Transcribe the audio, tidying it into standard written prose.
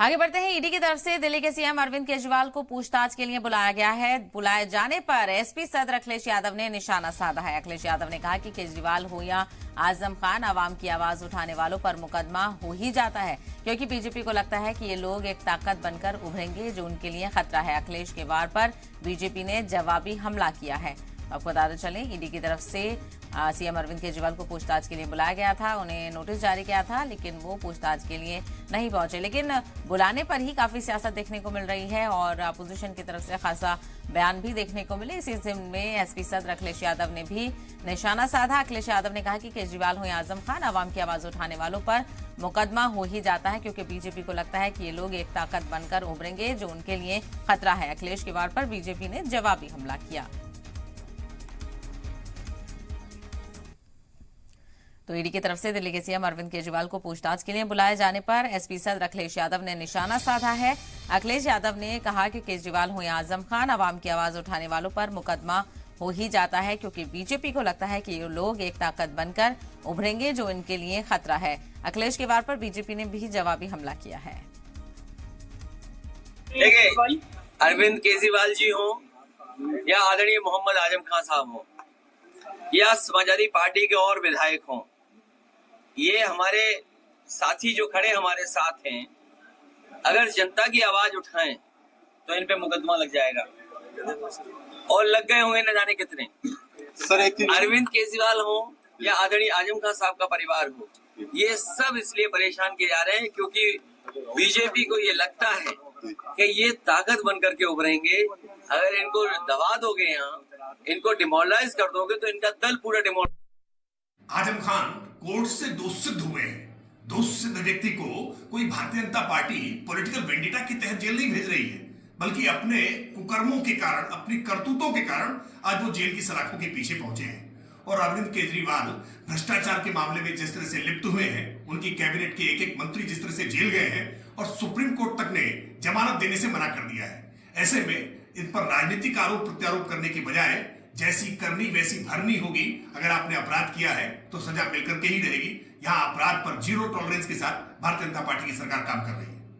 आगे बढ़ते हैं। ईडी की तरफ से दिल्ली के सीएम अरविंद केजरीवाल को पूछताछ के लिए बुलाया गया है। बुलाए जाने पर एसपी सदर अखिलेश यादव ने निशाना साधा है। अखिलेश यादव ने कहा कि केजरीवाल हो या आजम खान, आवाम की आवाज उठाने वालों पर मुकदमा हो ही जाता है, क्योंकि बीजेपी को लगता है कि ये लोग एक ताकत बनकर उभरेंगे जो उनके लिए खतरा है। अखिलेश के वार पर बीजेपी ने जवाबी हमला किया है। आपको बताते चलें, ईडी की तरफ से सीएम अरविंद केजरीवाल को पूछताछ के लिए बुलाया गया था। उन्हें नोटिस जारी किया था, लेकिन वो पूछताछ के लिए नहीं पहुंचे। लेकिन बुलाने पर ही काफी सियासत देखने को मिल रही है और अपोजिशन की तरफ से खासा बयान भी देखने को मिले। इसी जिम्न में एसपी सदर अखिलेश यादव ने भी निशाना साधा। अखिलेश यादव ने कहा कि केजरीवाल हो या आजम खान, आवाम की आवाज उठाने वालों पर मुकदमा हो ही जाता है, क्योंकि बीजेपी को लगता है कि ये लोग एक ताकत बनकर उभरेंगे जो उनके लिए खतरा है। अखिलेश के वार पर बीजेपी ने जवाबी हमला किया। तो ईडी की तरफ से दिल्ली के सीएम अरविंद केजरीवाल को पूछताछ के लिए बुलाए जाने पर एसपी सदर अखिलेश यादव ने निशाना साधा है। अखिलेश यादव ने कहा कि केजरीवाल हो या आजम खान, आवाम की आवाज उठाने वालों पर मुकदमा हो ही जाता है, क्योंकि बीजेपी को लगता है कि ये लोग एक ताकत बनकर उभरेंगे जो इनके लिए खतरा है। अखिलेश के वार पर बीजेपी ने भी जवाबी हमला किया है। देखिए, अरविंद केजरीवाल जी हो या आदरणीय मोहम्मद आजम खान साहब हो या समाजवादी पार्टी के और विधायक हों, ये हमारे साथी जो खड़े हमारे साथ हैं, अगर जनता की आवाज उठाएं तो इन पे मुकदमा लग जाएगा और लग गए होंगे न जाने कितने। सर, अरविंद केजरीवाल हो या आदरणीय आजम खान साहब का परिवार हो, ये सब इसलिए परेशान किए जा रहे हैं क्योंकि बीजेपी को ये लगता है कि ये ताकत बनकर के उभरेंगे। अगर इनको दबा दोगे, यहाँ इनको डिमोरलाइज कर दोगे तो इनका दल पूरा डिमोरलाइज। आजम खान कोर्ट से दोष सिद्ध हुए हैं। दोष सिद्ध व्यक्ति को कोई भारतीय जनता पार्टी पॉलिटिकल वेंडिटा के तहत जेल नहीं भेज रही है, बल्कि अपने कुकर्मों के कारण, अपनी करतूतों के कारण आज वो जेल की सलाखों के पीछे पहुंचे हैं। और अरविंद केजरीवाल भ्रष्टाचार के मामले में जिस तरह से लिप्त हुए हैं, उनकी कैबिनेट के एक एक मंत्री जिस तरह से जेल गए हैं और सुप्रीम कोर्ट तक ने जमानत देने से मना कर दिया है, ऐसे में इन पर राजनीतिक आरोप प्रत्यारोप करने की बजाय जैसी करनी वैसी भरनी होगी। अगर आपने अपराध किया है तो सजा मिलकर के ही रहेगी। यहाँ अपराध पर जीरो टॉलरेंस के साथ भारतीय जनता पार्टी की सरकार काम कर रही है।